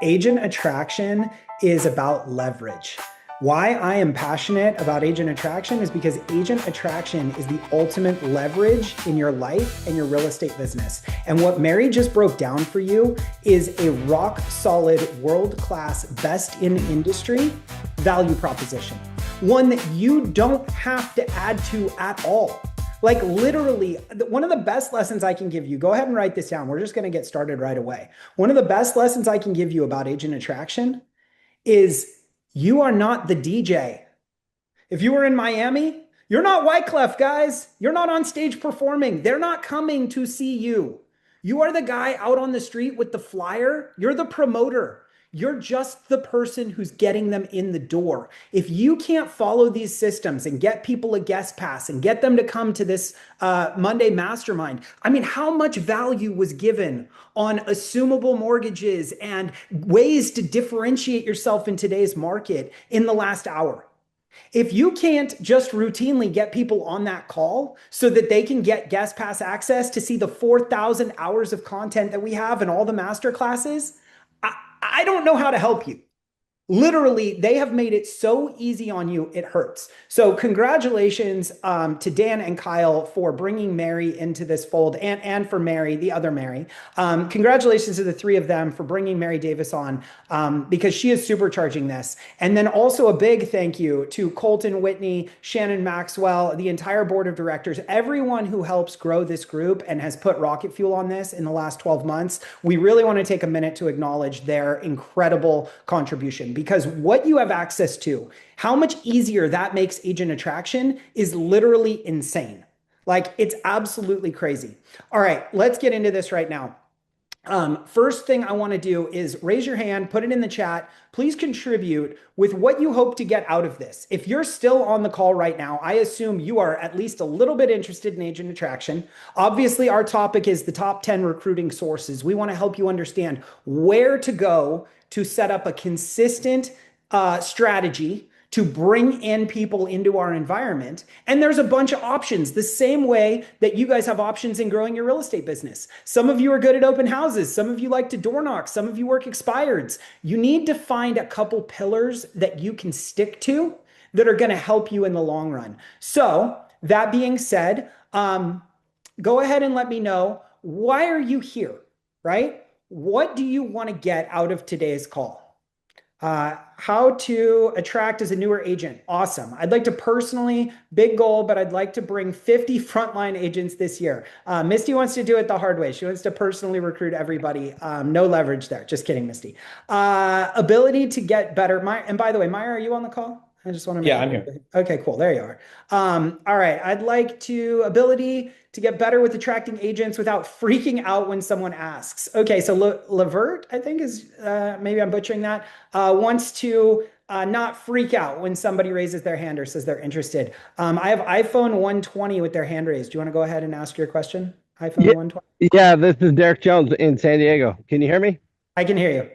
Agent attraction is about leverage. Why I am passionate about agent attraction is because agent attraction is the ultimate leverage in your life and your real estate business. And what Mary just broke down for you is a rock solid, world-class, best in industry value proposition. One that you don't have to add to at all. Like literally, one of the best lessons I can give you, go ahead and write this down. We're just going to get started right away. One of the best lessons I can give you about agent attraction is you are not the DJ. If you were in Miami, you're not Wyclef, guys. You're not on stage performing. They're not coming to see you. You are the guy out on the street with the flyer. You're the promoter. You're just the person who's getting them in the door. If you can't follow these systems and get people a guest pass and get them to come to this Monday mastermind, I mean, how much value was given on assumable mortgages and ways to differentiate yourself in today's market in the last hour? If you can't just routinely get people on that call so that they can get guest pass access to see the 4,000 hours of content that we have in all the master classes, I don't know how to help you. Literally, they have made it so easy on you, it hurts. So congratulations to Dan and Kyle for bringing Mary into this fold, and for Mary, the other Mary. Congratulations to the three of them for bringing Mary Davis on, because she is supercharging this. And then also a big thank you to Colton Whitney, Shannon Maxwell, the entire board of directors, everyone who helps grow this group and has put rocket fuel on this in the last 12 months. We really want to take a minute to acknowledge their incredible contribution, because what you have access to, how much easier that makes agent attraction is literally insane. Like, it's absolutely crazy. All right, let's get into this right now. First thing I want to do is raise your hand, put it in the chat. Please contribute with what you hope to get out of this. If you're still on the call right now, I assume you are at least a little bit interested in agent attraction. Obviously, our topic is the top 10 recruiting sources. We want to help you understand where to go to set up a consistent strategy to bring in people into our environment. And there's a bunch of options, the same way that you guys have options in growing your real estate business. Some of you are good at open houses. Some of you like to door knock. Some of you work expireds. You need to find a couple pillars that you can stick to that are going to help you in the long run. So that being said, go ahead and let me know, why are you here, right? What do you want to get out of today's call? How to attract as a newer agent. Awesome. I'd like to personally, big goal, but I'd like to bring 50 frontline agents this year. Misty wants to do it the hard way. She wants to personally recruit everybody. No leverage there. Just kidding, Misty. Ability to get better. And by the way, Maya, are you on the call? I just want to make Yeah, I'm here. Okay, cool. There you are. All right. I'd like to ability to get better with attracting agents without freaking out when someone asks. Okay, so Levert, I think is, maybe I'm butchering that, wants to not freak out when somebody raises their hand or says they're interested. I have iPhone 120 with their hand raised. Do you want to go ahead and ask your question? iPhone 120? Yeah, this is Derek Jones in San Diego. Can you hear me? I can hear you.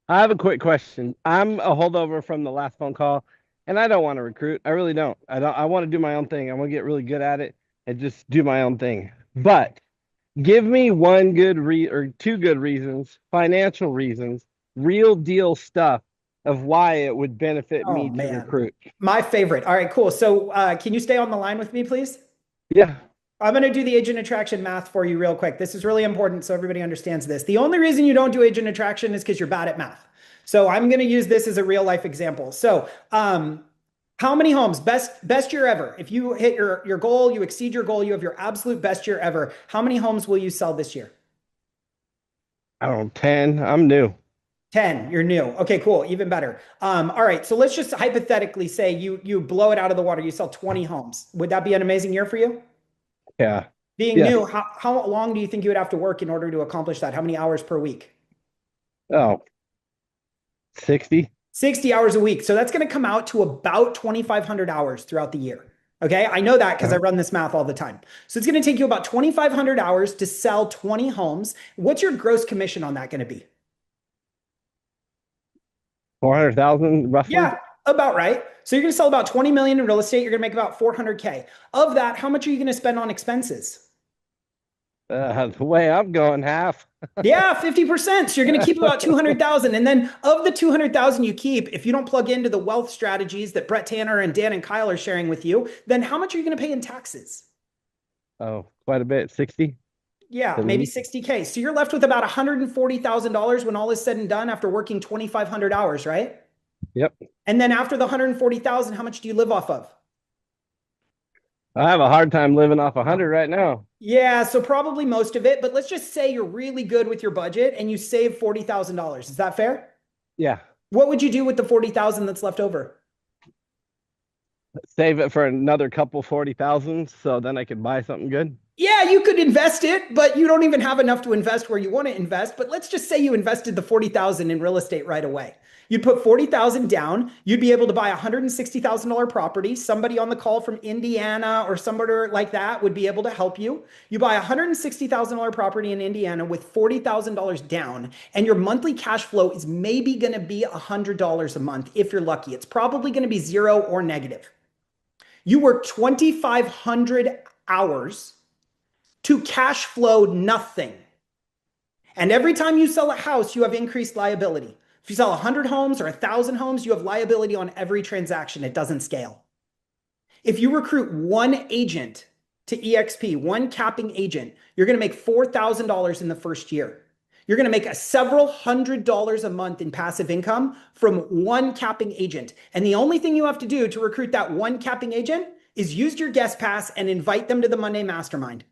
I have a quick question. I'm a holdover from the last phone call, and I don't want to recruit. I really don't. I want to do my own thing. I want to get really good at it and just do my own thing. But give me one good or two good reasons, financial reasons, real deal stuff of why it would benefit me to recruit. My favorite. All right, cool. So can you stay on the line with me, please? Yeah. I'm going to do the agent attraction math for you real quick. This is really important so everybody understands this. The only reason you don't do agent attraction is because you're bad at math. So I'm going to use this as a real life example. So how many homes, best year ever? If you hit your goal, you exceed your goal, you have your absolute best year ever. How many homes will you sell this year? I don't know, 10. I'm new. 10, you're new. Okay, cool. Even better. All right. So let's just hypothetically say you blow it out of the water. You sell 20 homes. Would that be an amazing year for you? Yeah. Being new, how long do you think you would have to work in order to accomplish that? How many hours per week? Oh, 60. 60 hours a week. So that's going to come out to about 2,500 hours throughout the year. Okay. I know that because I run this math all the time. So it's going to take you about 2,500 hours to sell 20 homes. What's your gross commission on that going to be? 400,000 roughly? Yeah, about right. So you're going to sell about 20 million in real estate. You're going to make about 400K. Of that, how much are you going to spend on expenses? The way I'm going, half. Yeah, 50%. So you're going to keep about 200,000. And then of the 200,000 you keep, if you don't plug into the wealth strategies that Brett Tanner and Dan and Kyle are sharing with you, then how much are you going to pay in taxes? Oh, quite a bit. 60, Yeah, maybe 70. 60K. So you're left with about $140,000 when all is said and done after working 2,500 hours, right? Yep. And then after the 140,000, how much do you live off of? I have a hard time living off 100 right now. Yeah, so probably most of it, but let's just say you're really good with your budget and you save $40,000. Is that fair? Yeah. What would you do with the 40,000 that's left over? Save it for another couple 40,000 so then I could buy something good. Yeah, you could invest it, but you don't even have enough to invest where you want to invest. But let's just say you invested the 40,000 in real estate right away. You'd put 40,000 down, you'd be able to buy a $160,000 property. Somebody on the call from Indiana or somebody like that would be able to help you. You buy a $160,000 property in Indiana with $40,000 down, and your monthly cash flow is maybe going to be $100 a month if you're lucky. It's probably going to be zero or negative. You work 2,500 hours to cash flow nothing. And every time you sell a house, you have increased liability. If you sell 100 homes or 1,000 homes, you have liability on every transaction. It doesn't scale. If you recruit one agent to EXP, one capping agent, you're going to make $4,000 in the first year. You're going to make several $100s a month in passive income from one capping agent. And the only thing you have to do to recruit that one capping agent is use your guest pass and invite them to the Monday Mastermind.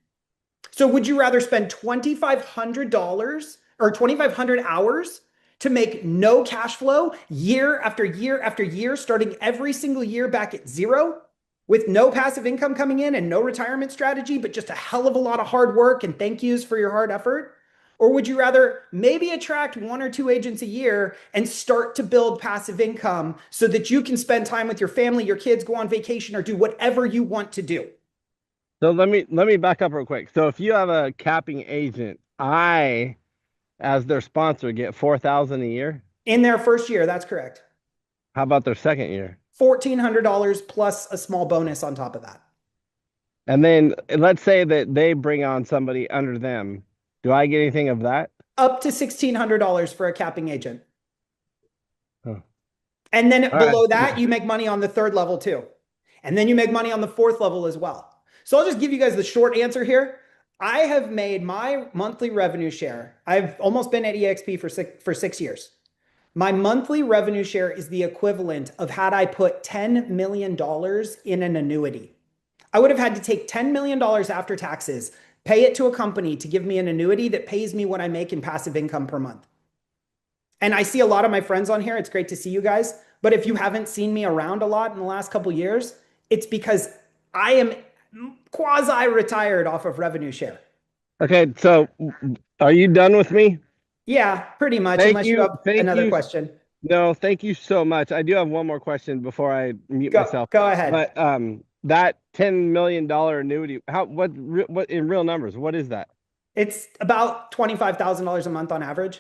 So would you rather spend $2,500 or 2,500 hours to make no cash flow year after year after year, starting every single year back at zero with no passive income coming in and no retirement strategy, but just a hell of a lot of hard work and thank yous for your hard effort? Or would you rather maybe attract one or two agents a year and start to build passive income so that you can spend time with your family, your kids, go on vacation, or do whatever you want to do? So let me back up real quick. So if you have a capping agent, I as their sponsor get 4,000 a year. In their first year, that's correct. How about their second year? $1,400 plus a small bonus on top of that. And then let's say that they bring on somebody under them. Do I get anything of that? Up to $1,600 for a capping agent. Huh. And then All below right. that, you make money on the third level too. And then you make money on the fourth level as well. So I'll just give you guys the short answer here. I have made my monthly revenue share. I've almost been at EXP for 6 years. My monthly revenue share is the equivalent of had I put $10 million in an annuity. I would have had to take $10 million after taxes, pay it to a company to give me an annuity that pays me what I make in passive income per month. And I see a lot of my friends on here. It's great to see you guys. But if you haven't seen me around a lot in the last couple of years, it's because I am quasi retired off of revenue share. Okay, so are you done with me? Yeah, pretty much, Thank unless you you. have Thank another you. question. No, thank you so much. I do have one more question before I mute myself. Go ahead. But that $10 million annuity, what in real numbers, what is that? It's about $25,000 a month on average.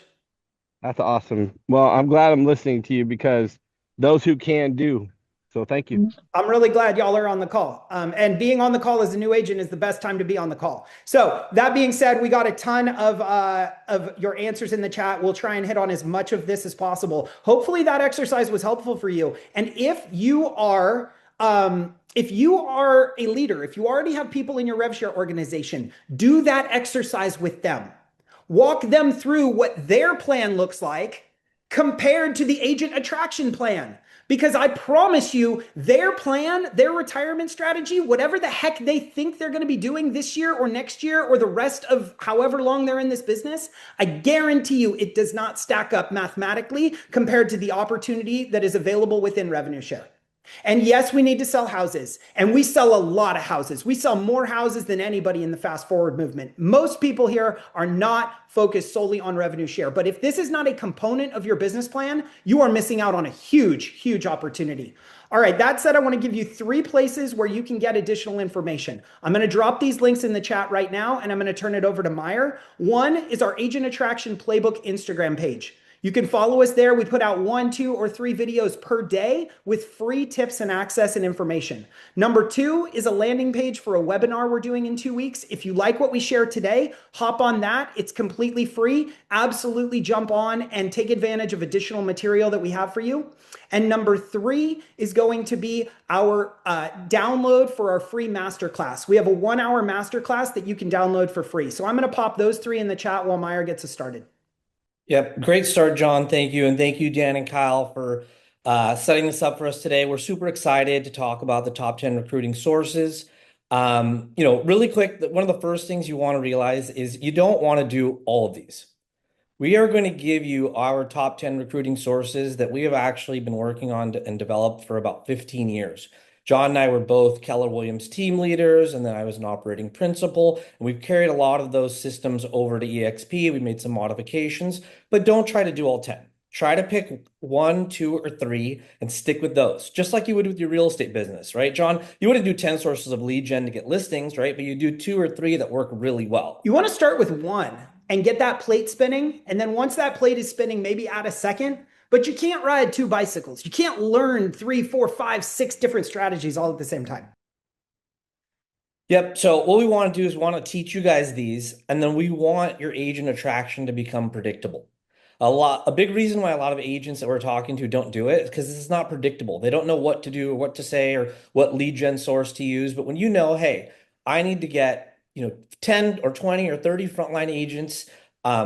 That's awesome. Well, I'm glad I'm listening to you because those who can do. So thank you. I'm really glad y'all are on the call. And being on the call as a new agent is the best time to be on the call. So that being said, we got a ton of your answers in the chat. We'll try and hit on as much of this as possible. Hopefully that exercise was helpful for you. And if you are a leader, if you already have people in your RevShare organization, do that exercise with them. Walk them through what their plan looks like compared to the agent attraction plan. Because I promise you, their plan, their retirement strategy, whatever the heck they think they're going to be doing this year or next year or the rest of however long they're in this business, I guarantee you it does not stack up mathematically compared to the opportunity that is available within revenue share. And yes, we need to sell houses, and we sell a lot of houses. We sell more houses than anybody in the fast forward movement. Most people here are not focused solely on revenue share. But if this is not a component of your business plan, you are missing out on a huge, huge opportunity. All right, that said, I want to give you 3 places where you can get additional information. I'm going to drop these links in the chat right now, and I'm going to turn it over to Meyer. One is our Agent Attraction Playbook Instagram page. You can follow us there. We put out 1, 2, or 3 videos per day with free tips and access and information. Number 2 is a landing page for a webinar we're doing in 2 weeks. If you like what we share today, hop on that. It's completely free. Absolutely jump on and take advantage of additional material that we have for you. And number 3 is going to be our download for our free masterclass. We have a 1-hour masterclass that you can download for free. So I'm going to pop those 3 in the chat while Meyer gets us started. Yep, great start, John. Thank you. And thank you, Dan and Kyle, for setting this up for us today. We're super excited to talk about the top 10 recruiting sources. Really quick, one of the first things you want to realize is you don't want to do all of these. We are going to give you our top 10 recruiting sources that we have actually been working on and developed for about 15 years. John and I were both Keller Williams team leaders, and then I was an operating principal. And we've carried a lot of those systems over to EXP. We made some modifications, but don't try to do all 10. Try to pick 1, 2, or 3 and stick with those, just like you would with your real estate business, right? John, you wouldn't do 10 sources of lead gen to get listings, right? But you do 2 or 3 that work really well. You want to start with 1 and get that plate spinning. And then once that plate is spinning, maybe add a second. But you can't ride 2 bicycles. You can't learn 3, 4, 5, 6 different strategies all at the same time. Yep. So what we want to do is we want to teach you guys these, and then we want your agent attraction to become predictable. A big reason why a lot of agents that we're talking to don't do it is because it's not predictable. They don't know what to do or what to say or what lead gen source to use. But when you know, hey, I need to get 10 or 20 or 30 frontline agents.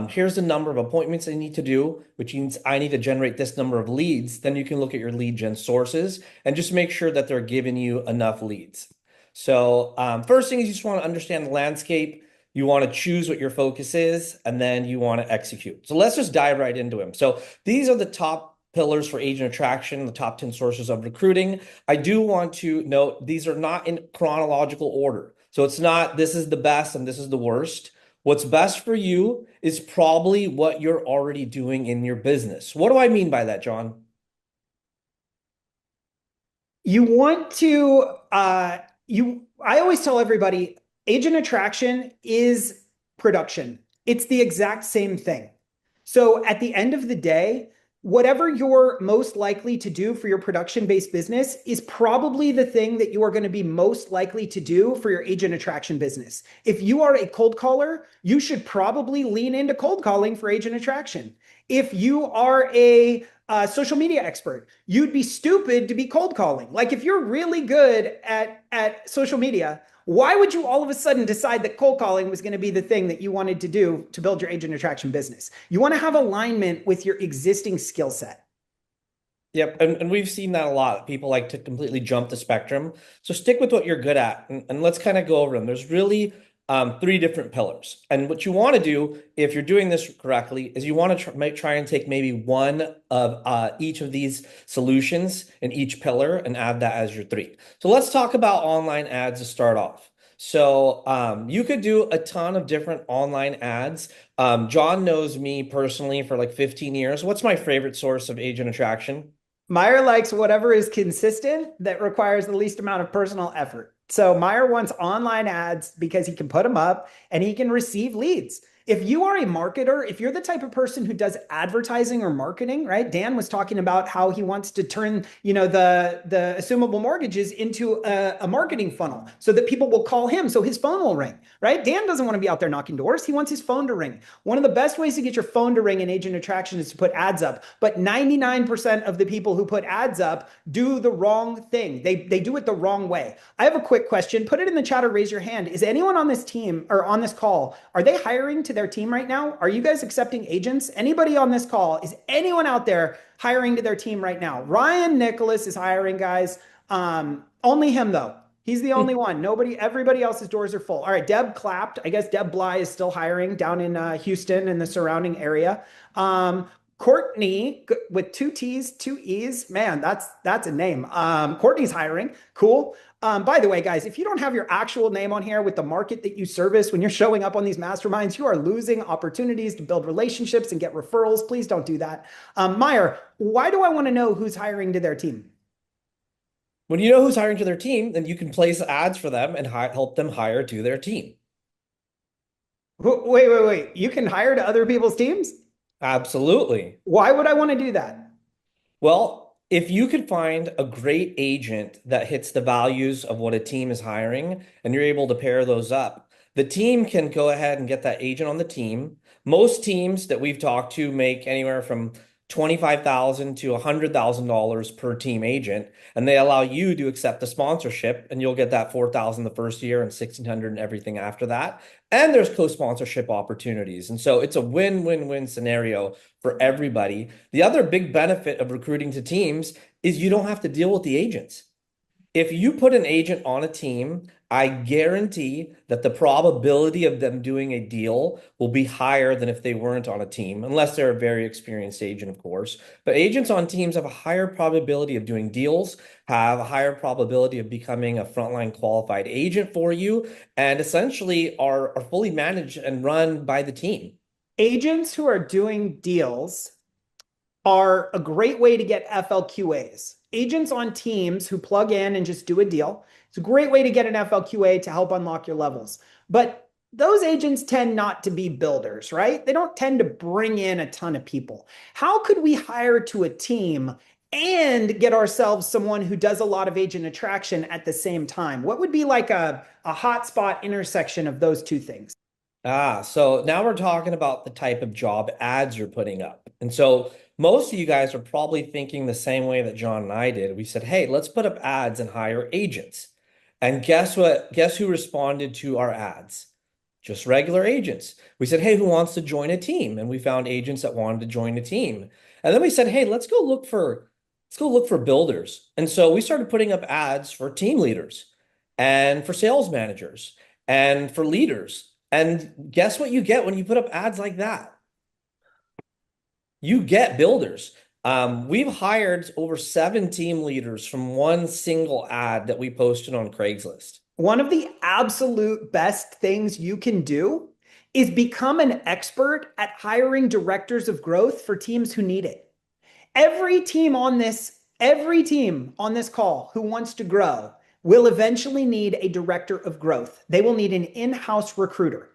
Here's the number of appointments I need to do, which means I need to generate this number of leads. Then you can look at your lead gen sources and just make sure that they're giving you enough leads. So first thing is you just want to understand the landscape. You want to choose what your focus is, and then you want to execute. So let's just dive right into them. So these are the top pillars for agent attraction, the top 10 sources of recruiting. I do want to note these are not in chronological order. So it's not this is the best and this is the worst. What's best for you is probably what you're already doing in your business. What do I mean by that, John? You want to, I always tell everybody, agent attraction is production. It's the exact same thing. So at the end of the day, whatever you're most likely to do for your production-based business is probably the thing that you are going to be most likely to do for your agent attraction business. If you are a cold caller, you should probably lean into cold calling for agent attraction. If you are a social media expert, you'd be stupid to be cold calling. Like if you're really good at social media, why would you all of a sudden decide that cold calling was going to be the thing that you wanted to do to build your agent attraction business? You want to have alignment with your existing skill set. Yep. And we've seen that a lot. People like to completely jump the spectrum. So stick with what you're good at. And let's kind of go over them. There's really 3 different pillars. And what you want to do, if you're doing this correctly, is you want to try and take maybe one of each of these solutions in each pillar and add that as your 3. So let's talk about online ads to start off. So you could do a ton of different online ads. John knows me personally for like 15 years. What's my favorite source of agent attraction? Meyer likes whatever is consistent that requires the least amount of personal effort. So Meyer wants online ads because he can put them up and he can receive leads. If you are a marketer, if you're the type of person who does advertising or marketing, right? Dan was talking about how he wants to turn, the assumable mortgages into a marketing funnel so that people will call him so his phone will ring, right? Dan doesn't want to be out there knocking doors. He wants his phone to ring. One of the best ways to get your phone to ring in agent attraction is to put ads up. But 99% of the people who put ads up do the wrong thing. They do it the wrong way. I have a quick question. Put it in the chat or raise your hand. Is anyone on this team or on this call, are they hiring to their team right now? Are you guys accepting agents? Anybody on this call? Is anyone out there hiring to their team right now? Ryan Nicholas is hiring, guys. Only him though. He's the only one. Everybody else's doors are full. All right, Deb clapped. I guess Deb Bly is still hiring down in Houston and the surrounding area. Courtney with 2 T's, 2 E's. Man, that's a name. Courtney's hiring. Cool. By the way, guys, if you don't have your actual name on here with the market that you service when you're showing up on these masterminds, you are losing opportunities to build relationships and get referrals. Please don't do that. Meyer, why do I want to know who's hiring to their team? When you know who's hiring to their team, then you can place ads for them and help them hire to their team. Wait. You can hire to other people's teams? Absolutely. Why would I want to do that? Well, if you could find a great agent that hits the values of what a team is hiring and you're able to pair those up, the team can go ahead and get that agent on the team. Most teams that we've talked to make anywhere from $25,000 to $100,000 per team agent, and they allow you to accept the sponsorship, and you'll get that 4,000 the first year and 1,600 and everything after that. And there's co-sponsorship opportunities. And so it's a win-win-win scenario for everybody. The other big benefit of recruiting to teams is you don't have to deal with the agents. If you put an agent on a team, I guarantee that the probability of them doing a deal will be higher than if they weren't on a team, unless they're a very experienced agent, of course. But agents on teams have a higher probability of doing deals, have a higher probability of becoming a frontline qualified agent for you, and essentially are fully managed and run by the team. Agents who are doing deals are a great way to get FLQAs. Agents on teams who plug in and just do a deal. It's a great way to get an FLQA to help unlock your levels. But those agents tend not to be builders, right? They don't tend to bring in a ton of people. How could we hire to a team and get ourselves someone who does a lot of agent attraction at the same time? What would be like a hotspot intersection of those two things? So now we're talking about the type of job ads you're putting up. And so most of you guys are probably thinking the same way that John and I did. We said, hey, let's put up ads and hire agents. And guess what? Guess who responded to our ads? Just regular agents. We said, hey, who wants to join a team? And we found agents that wanted to join a team. And then we said, hey, let's go look for builders. And so we started putting up ads for team leaders and for sales managers and for leaders. And guess what you get when you put up ads like that? You get builders. We've hired over 7 team leaders from one single ad that we posted on Craigslist. One of the absolute best things you can do is become an expert at hiring directors of growth for teams who need it. Every team on this call who wants to grow will eventually need a director of growth. They will need an in-house recruiter.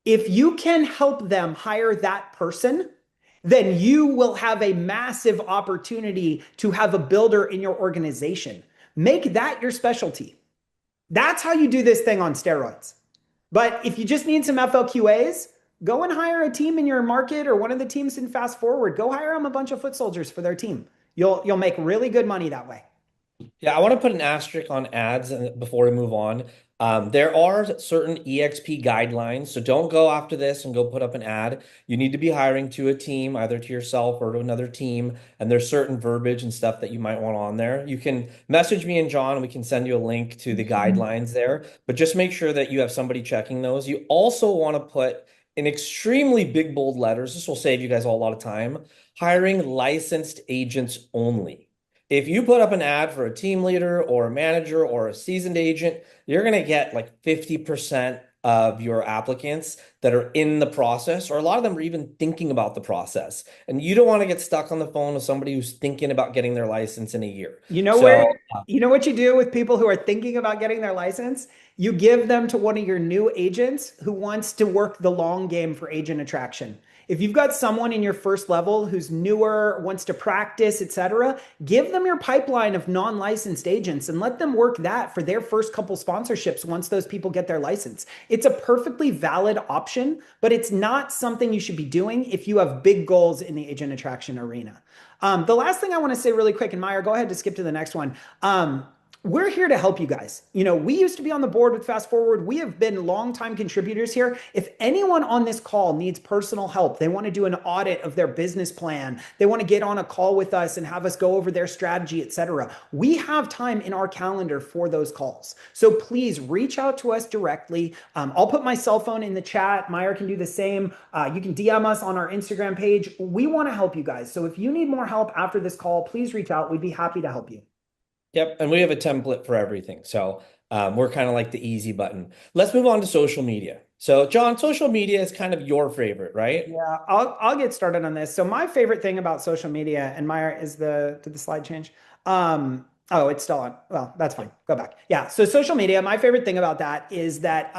If you can help them hire that person, then you will have a massive opportunity to have a builder in your organization. Make that your specialty. That's how you do this thing on steroids. But if you just need some FLQAs, go and hire a team in your market or one of the teams in Fast Forward. Go hire them a bunch of foot soldiers for their team. You'll make really good money that way. Yeah, I want to put an asterisk on ads before we move on. There are certain EXP guidelines, so don't go after this and go put up an ad. You need to be hiring to a team, either to yourself or to another team, and there's certain verbiage and stuff that you might want on there. You can message me and John, and we can send you a link to the guidelines there, but just make sure that you have somebody checking those. You also want to put in extremely big, bold letters, this will save you guys all a lot of time, hiring licensed agents only. If you put up an ad for a team leader or a manager or a seasoned agent, you're going to get like 50% of your applicants that are in the process, or a lot of them are even thinking about the process. And you don't want to get stuck on the phone with somebody who's thinking about getting their license in a year. You know where, you know what you do with people who are thinking about getting their license? You give them to one of your new agents who wants to work the long game for agent attraction. If you've got someone in your first level who's newer, wants to practice, etc., give them your pipeline of non-licensed agents and let them work that for their first couple sponsorships once those people get their license. It's a perfectly valid option, but it's not something you should be doing if you have big goals in the agent attraction arena. The last thing I want to say really quick, and Meyer, go ahead to skip to the next one. We're here to help you guys. You know, we used to be on the board with Fast Forward. We have been longtime contributors here. If anyone on this call needs personal help, they want to do an audit of their business plan, they want to get on a call with us and have us go over their strategy, etc., we have time in our calendar for those calls. So please reach out to us directly. I'll put my cell phone in the chat. Meyer can do the same. You can DM us on our Instagram page. We want to help you guys. So if you need more help after this call, please reach out. We'd be happy to help you. Yep, and we have a template for everything. So we're kind of like the easy button. Let's move on to social media. So John, social media is kind of your favorite, right? Yeah, I'll get started on this. So my favorite thing about social media, and Meyer, did the slide change? Oh, it's still on. Well, that's fine. Go back. Yeah. So social media, my favorite thing about that is that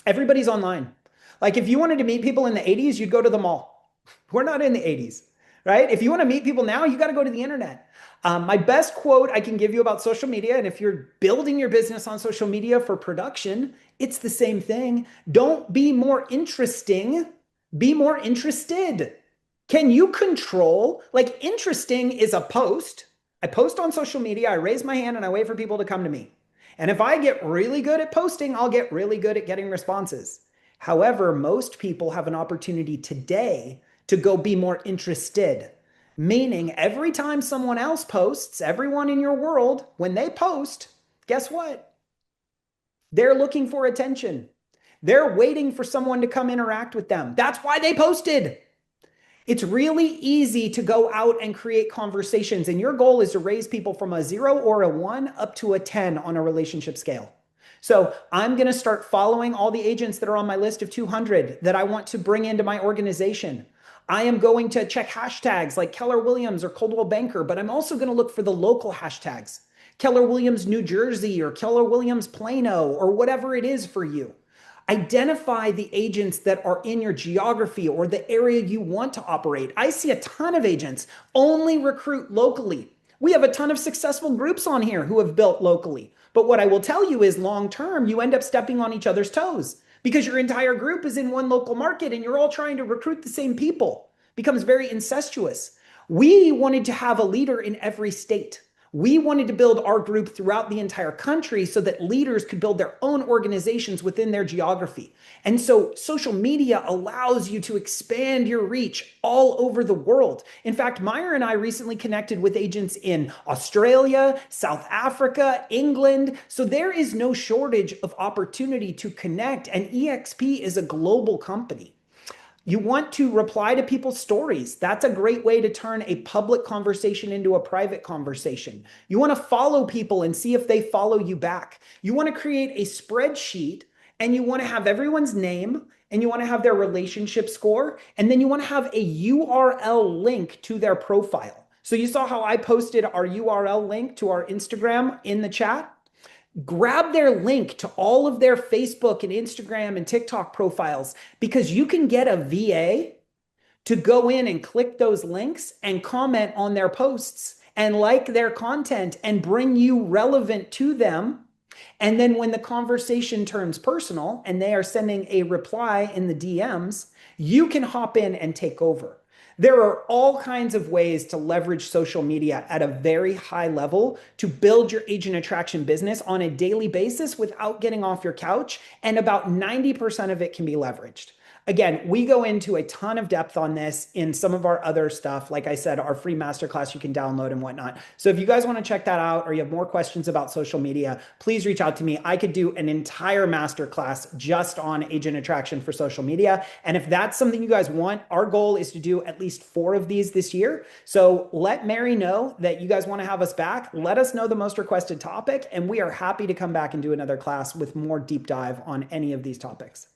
everybody's online. Like if you wanted to meet people in the 80s, you'd go to the mall. We're not in the 80s, right? If you want to meet people now, you got to go to the internet. My best quote I can give you about social media, and if you're building your business on social media for production, it's the same thing. Don't be more interesting, be more interested. Can you control, like, interesting is a post. I post on social media, I raise my hand, and I wait for people to come to me. And if I get really good at posting, I'll get really good at getting responses. However, most people have an opportunity today to go be more interested. Meaning, every time someone else posts, everyone in your world, when they post, guess what? They're looking for attention. They're waiting for someone to come interact with them. That's why they posted. It's really easy to go out and create conversations, and your goal is to raise people from a 0 or a 1 up to a 10 on a relationship scale. So I'm going to start following all the agents that are on my list of 200 that I want to bring into my organization. I am going to check hashtags like Keller Williams or Coldwell Banker, but I'm also going to look for the local hashtags. Keller Williams, New Jersey, or Keller Williams, Plano, or whatever it is for you. Identify the agents that are in your geography or the area you want to operate. I see a ton of agents only recruit locally. We have a ton of successful groups on here who have built locally. But what I will tell you is long term, you end up stepping on each other's toes because your entire group is in one local market and you're all trying to recruit the same people. It becomes very incestuous. We wanted to have a leader in every state. We wanted to build our group throughout the entire country so that leaders could build their own organizations within their geography. And so social media allows you to expand your reach all over the world. In fact, Meyer and I recently connected with agents in Australia, South Africa, England. So there is no shortage of opportunity to connect. And EXP is a global company. You want to reply to people's stories. That's a great way to turn a public conversation into a private conversation. You want to follow people and see if they follow you back. You want to create a spreadsheet and you want to have everyone's name and you want to have their relationship score. And then you want to have a URL link to their profile. So you saw how I posted our URL link to our Instagram in the chat. Grab their link to all of their Facebook and Instagram and TikTok profiles because you can get a VA to go in and click those links and comment on their posts and like their content and bring you relevant to them. And then when the conversation turns personal and they are sending a reply in the DMs, you can hop in and take over. There are all kinds of ways to leverage social media at a very high level to build your agent attraction business on a daily basis without getting off your couch. And about 90% of it can be leveraged. Again, we go into a ton of depth on this in some of our other stuff. Like I said, our free masterclass you can download and whatnot. So if you guys want to check that out or you have more questions about social media, please reach out to me. I could do an entire masterclass just on agent attraction for social media. And if that's something you guys want, our goal is to do at least 4 of these this year. So let Mary know that you guys want to have us back. Let us know the most requested topic, and we are happy to come back and do another class with more deep dive on any of these topics.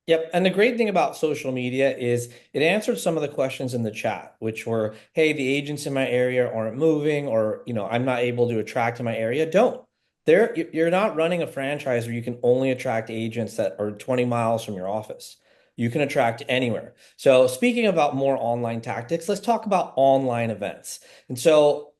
Yep. And the great thing about social media is it answered some of the questions in the chat, which were, hey, the agents in my area aren't moving, or, I'm not able to attract in my area. Don't. You're not running a franchise where you can only attract agents that are 20 miles from your office. You can attract anywhere. So speaking about more online tactics, let's talk about online events. And so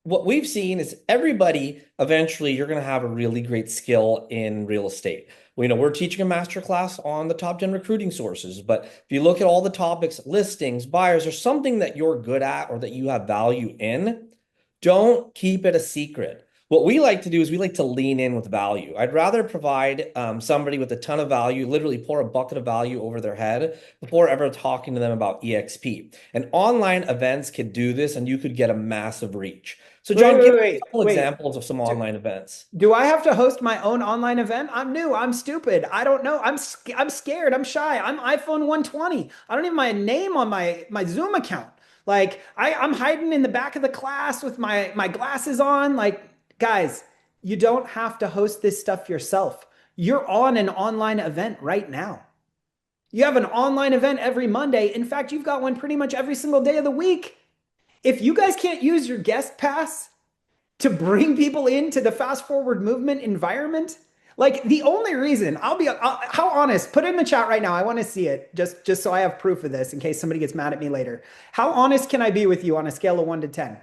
what we've seen is everybody, eventually you're going to have a really great skill in real estate. We're teaching a masterclass on the top 10 recruiting sources, but if you look at all the topics, listings, buyers, or something that you're good at or that you have value in, don't keep it a secret. What we like to do is we like to lean in with value. I'd rather provide somebody with a ton of value, literally pour a bucket of value over their head before ever talking to them about EXP. And online events could do this, and you could get a massive reach. So John, give a couple examples of some online events. Do I have to host my own online event? I'm new. I'm stupid. I don't know. I'm scared. I'm shy. I'm iPhone 120. I don't even have my name on my Zoom account. Like I'm hiding in the back of the class with my glasses on. Like, guys, you don't have to host this stuff yourself. You're on an online event right now. You have an online event every Monday. In fact, you've got one pretty much every single day of the week. If you guys can't use your guest pass to bring people into the fast forward movement environment, Like the only reason how honest, put it in the chat right now. I want to see it just so I have proof of this in case somebody gets mad at me later. How honest can I be with you on a scale of 1 to 10?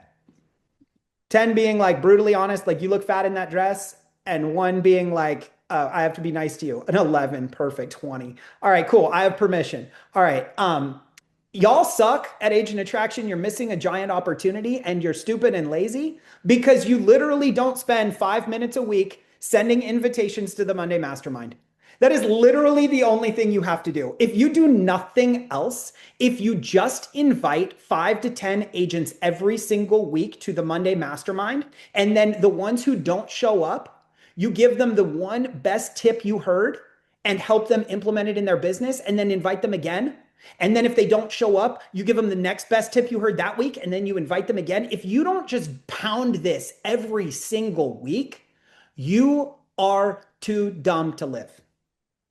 10 being like brutally honest, like you look fat in that dress, and 1 being like, I have to be nice to you. An 11, perfect, 20. All right, cool. I have permission. All right. Y'all suck at Agent Attraction. You're missing a giant opportunity and you're stupid and lazy because you literally don't spend 5 minutes a week sending invitations to the Monday Mastermind. That is literally the only thing you have to do. If you do nothing else, if you just invite 5 to 10 agents every single week to the Monday Mastermind, and then the ones who don't show up, you give them the one best tip you heard and help them implement it in their business, and then invite them again. And then if they don't show up, you give them the next best tip you heard that week, and then you invite them again. If you don't just pound this every single week, you are too dumb to live.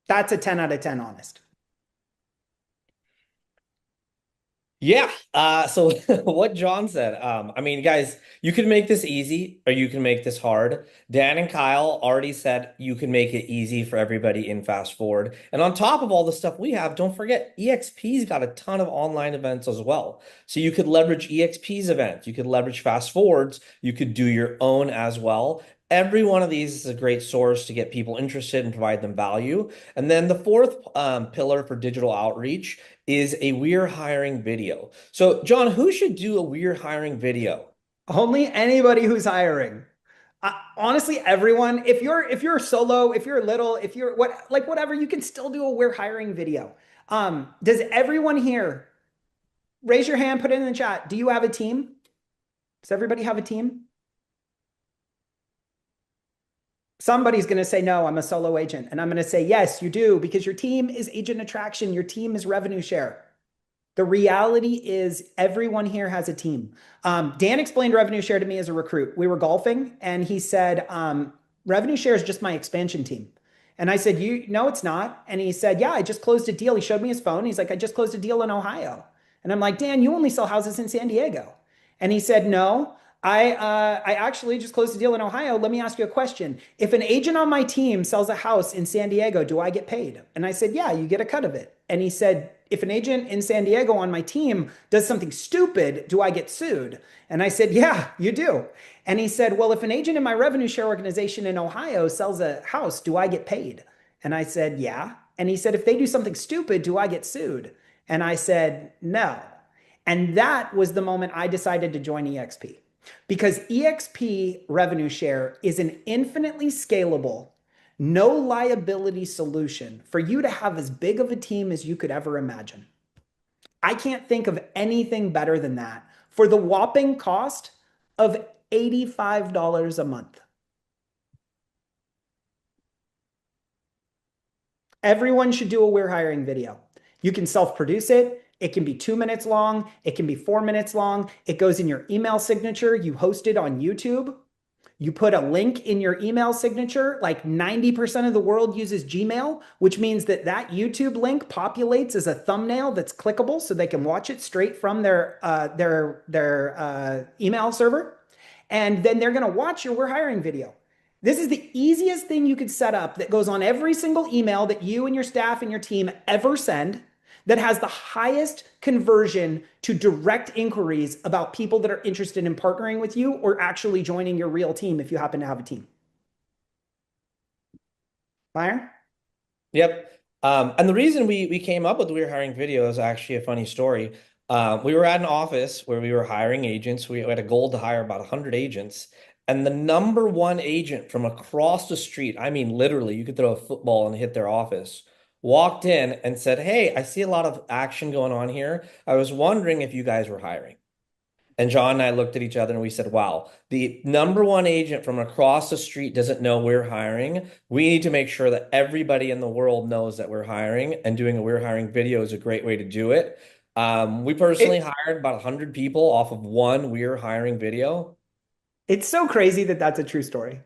That's a 10 out of 10 honest. Yeah. So what John said, I mean, guys, you can make this easy or you can make this hard. Dan and Kyle already said you can make it easy for everybody in Fast Forward. And on top of all the stuff we have, don't forget EXP's got a ton of online events as well. So you could leverage EXP's events, you could leverage Fast Forwards, you could do your own as well. Every one of these is a great source to get people interested and provide them value. And then the fourth pillar for digital outreach is a We're Hiring video. So, John, who should do a We're Hiring video? Only anybody who's hiring. Honestly, everyone. If you're solo, if you're little, if you're whatever, you can still do a we're hiring video. Does everyone here raise your hand? Put it in the chat. Do you have a team? Does everybody have a team? Somebody's going to say, no, I'm a solo agent. And I'm going to say, yes, you do, because your team is agent attraction. Your team is revenue share. The reality is everyone here has a team. Dan explained revenue share to me as a recruit. We were golfing and he said, revenue share is just my expansion team. And I said, no, it's not. And he said, yeah, I just closed a deal. He showed me his phone. He's like, I just closed a deal in Ohio. And I'm like, Dan, you only sell houses in San Diego. And he said, no, I actually just closed a deal in Ohio. Let me ask you a question. If an agent on my team sells a house in San Diego, do I get paid? And I said, yeah, you get a cut of it. And he said, if an agent in San Diego on my team does something stupid, do I get sued? And I said, yeah, you do. And he said, well, if an agent in my revenue share organization in Ohio sells a house, do I get paid? And I said, yeah. And he said, if they do something stupid, do I get sued? And I said, no. And that was the moment I decided to join EXP, because EXP revenue share is an infinitely scalable, no liability solution for you to have as big of a team as you could ever imagine. I can't think of anything better than that for the whopping cost of $85 a month. Everyone should do a We're Hiring video. You can self-produce it. It can be 2 minutes long. It can be 4 minutes long. It goes in your email signature. You host it on YouTube. You put a link in your email signature. Like 90% of the world uses Gmail, which means that that YouTube link populates as a thumbnail that's clickable so they can watch it straight from their email server. And then they're going to watch your We're Hiring video. This is the easiest thing you could set up that goes on every single email that you and your staff and your team ever send, that has the highest conversion to direct inquiries about people that are interested in partnering with you or actually joining your real team if you happen to have a team. Fire? Yep. And the reason we came up with We're Hiring video is actually a funny story. We were at an office where we were hiring agents. We had a goal to hire about 100 agents. And the number one agent from across the street, I mean, literally, you could throw a football and hit their office, walked in and said, hey, I see a lot of action going on here. I was wondering if you guys were hiring. And John and I looked at each other and we said, wow, the number one agent from across the street doesn't know we're hiring. We need to make sure that everybody in the world knows that we're hiring, and doing a We're Hiring video is a great way to do it. We personally hired about 100 people off of one We're Hiring video. It's so crazy that that's a true story.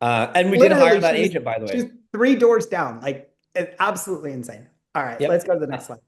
And we did hire that agent, by the way. She's 3 doors down. Like, it's absolutely insane. All right, let's go to the next slide.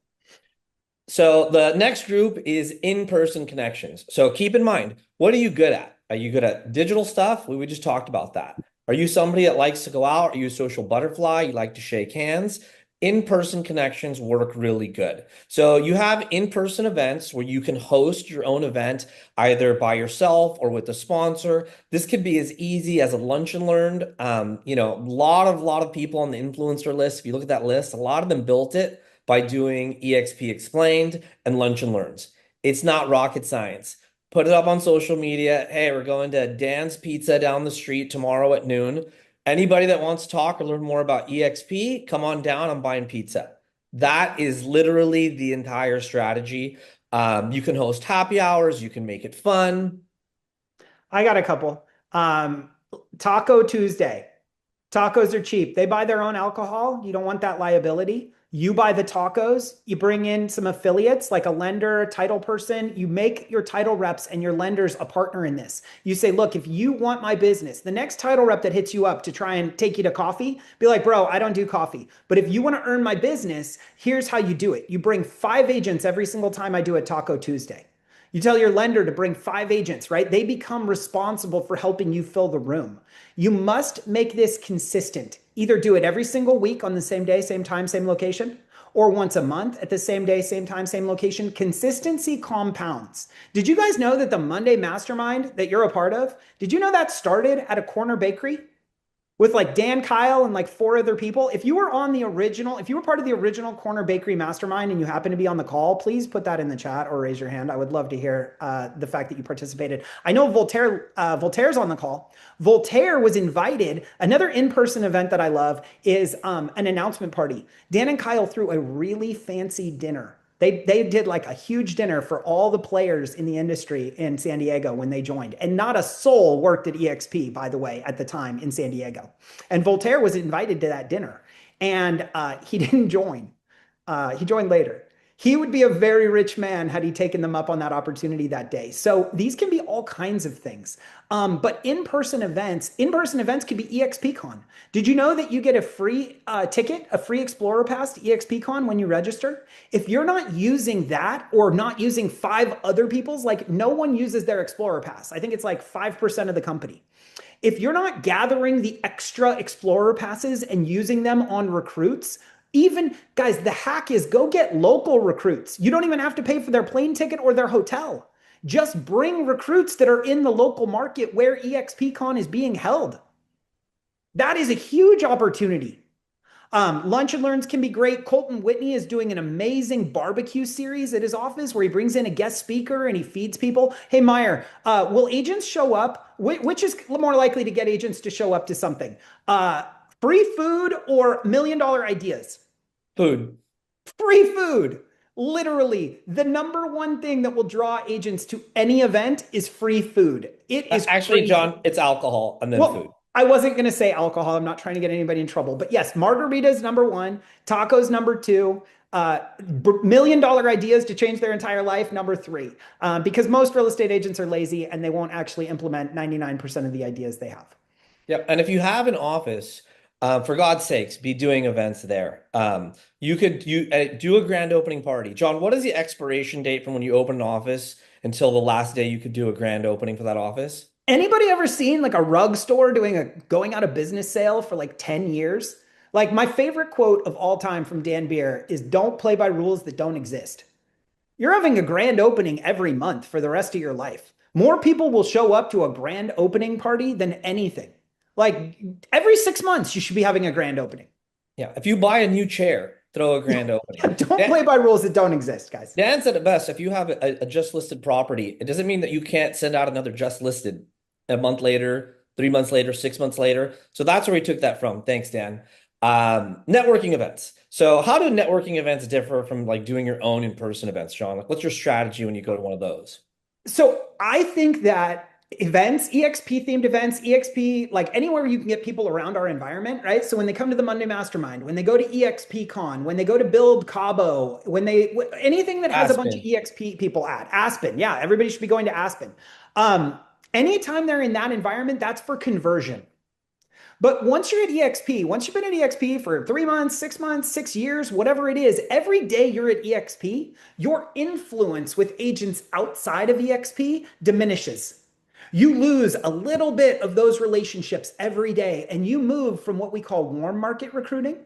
So the next group is in-person connections. So keep in mind, what are you good at? Are you good at digital stuff? We just talked about that. Are you somebody that likes to go out? Are you a social butterfly? You like to shake hands? In-person connections work really good. So you have in-person events where you can host your own event either by yourself or with a sponsor. This could be as easy as a lunch and learned. A lot of people on the influencer list, if you look at that list, a lot of them built it by doing EXP Explained and lunch and learns. It's not rocket science. Put it up on social media. Hey, we're going to Dan's Pizza down the street tomorrow at noon. Anybody that wants to talk or learn more about EXP, come on down. I'm buying pizza. That is literally the entire strategy. You can host happy hours. You can make it fun. I got a couple. Um, Taco Tuesday. Tacos are cheap. They buy their own alcohol. You don't want that liability. You buy the tacos. You bring in some affiliates like a lender, a title person. You make your title reps and your lenders a partner in this. You say, look, if you want my business, the next title rep that hits you up to try and take you to coffee, be like, bro, I don't do coffee. But if you want to earn my business, here's how you do it. You bring 5 agents every single time I do a Taco Tuesday. You tell your lender to bring 5 agents, right? They become responsible for helping you fill the room. You must make this consistent. Either do it every single week on the same day, same time, same location, or once a month at the same day, same time, same location. Consistency compounds. Did you guys know that the Monday Mastermind that you're a part of, did you know that started at a corner bakery? With like Dan Kyle and like 4 other people. If you were on the original, if you were part of the original Corner Bakery Mastermind and you happen to be on the call, please put that in the chat or raise your hand. I would love to hear the fact that you participated. I know Voltaire's on the call. Voltaire was invited. Another in-person event that I love is an announcement party. Dan and Kyle threw a really fancy dinner. They did like a huge dinner for all the players in the industry in San Diego when they joined. And not a soul worked at EXP, by the way, at the time in San Diego. And Voltaire was invited to that dinner. And he didn't join. He joined later. He would be a very rich man had he taken them up on that opportunity that day. So these can be all kinds of things. But in-person events could be EXPCon. Did you know that you get a free ticket, a free Explorer Pass to EXPCon when you register? If you're not using that or not using 5 other people's, like no one uses their Explorer Pass. I think it's like 5% of the company. If you're not gathering the extra Explorer passes and using them on recruits, even guys, the hack is go get local recruits. You don't even have to pay for their plane ticket or their hotel. Just bring recruits that are in the local market where EXPCon is being held. That is a huge opportunity. Lunch and Learns can be great. Colton Whitney is doing an amazing barbecue series at his office where he brings in a guest speaker and he feeds people. Hey, Meyer, will agents show up? Which is more likely to get agents to show up to something? Free food or $1 million ideas? Food. Free food. Literally, the number one thing that will draw agents to any event is free food. It is Actually, crazy. John, it's alcohol and then food. I wasn't going to say alcohol. I'm not trying to get anybody in trouble. But yes, margaritas number 1, tacos number 2, $1 million ideas to change their entire life number 3. Because most real estate agents are lazy and they won't actually implement 99% of the ideas they have. Yep. And if you have an office, for God's sakes, be doing events there. You could do a grand opening party. John, what is the expiration date from when you open an office until the last day you could do a grand opening for that office? Anybody ever seen like a rug store doing a going out of business sale for like 10 years? Like my favorite quote of all time from Dan Beer is don't play by rules that don't exist. You're having a grand opening every month for the rest of your life. More people will show up to a grand opening party than anything. Like every 6 months, you should be having a grand opening. Yeah. If you buy a new chair, throw a grand opening. Don't play by rules that don't exist, guys. Dan said it best. If you have a just listed property, it doesn't mean that you can't send out another just listed a month later, 3 months later, 6 months later. So that's where we took that from. Thanks, Dan. Networking events. So how do networking events differ from like doing your own in-person events, John? Like, what's your strategy when you go to one of those? So I think that events, EXP themed events, EXP, like anywhere you can get people around our environment, right? So when they come to the Monday Mastermind, when they go to EXP Con, when they go to Build Cabo, anything that has a bunch of EXP people at Aspen. Yeah, everybody should be going to Aspen. Anytime they're in that environment, that's for conversion. But once you're at EXP, once you've been at EXP for 3 months, 6 months, 6 years, whatever it is, every day you're at EXP, your influence with agents outside of EXP diminishes. You lose a little bit of those relationships every day, and you move from what we call warm market recruiting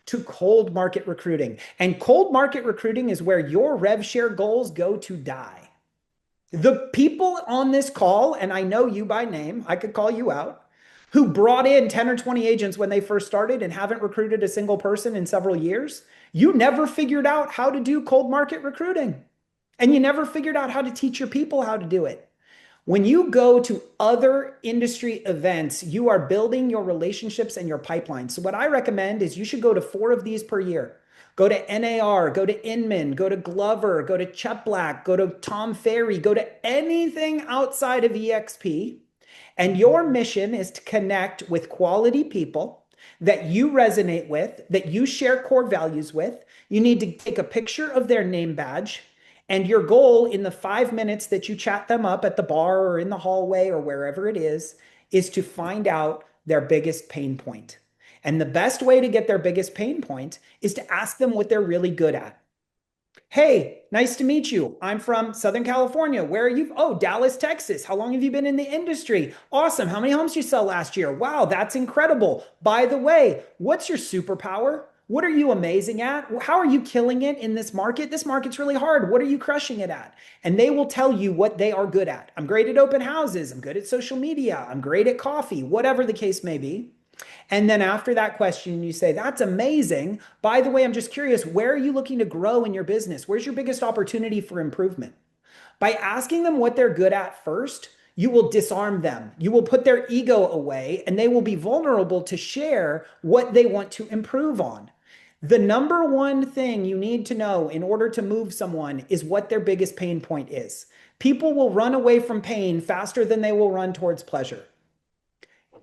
to cold market recruiting. And cold market recruiting is where your rev share goals go to die. The people on this call, and I know you by name, I could call you out, who brought in 10 or 20 agents when they first started and haven't recruited a single person in several years, you never figured out how to do cold market recruiting. And you never figured out how to teach your people how to do it. When you go to other industry events, you are building your relationships and your pipeline. So what I recommend is you should go to 4 of these per year. Go to NAR, go to Inman, go to Glover, go to Chet Black, go to Tom Ferry, go to anything outside of EXP. And your mission is to connect with quality people that you resonate with, that you share core values with. You need to take a picture of their name badge. And your goal in the 5 minutes that you chat them up at the bar or in the hallway or wherever it is to find out their biggest pain point. And the best way to get their biggest pain point is to ask them what they're really good at. Hey, nice to meet you. I'm from Southern California. Where are you? Oh, Dallas, Texas. How long have you been in the industry? Awesome. How many homes did you sell last year? Wow, that's incredible. By the way, what's your superpower? What are you amazing at? How are you killing it in this market? This market's really hard. What are you crushing it at? And they will tell you what they are good at. I'm great at open houses. I'm good at social media. I'm great at coffee, whatever the case may be. And then after that question, you say, that's amazing. By the way, I'm just curious, where are you looking to grow in your business? Where's your biggest opportunity for improvement? By asking them what they're good at first, you will disarm them. You will put their ego away, and they will be vulnerable to share what they want to improve on. The number one thing you need to know in order to move someone is what their biggest pain point is. People will run away from pain faster than they will run towards pleasure.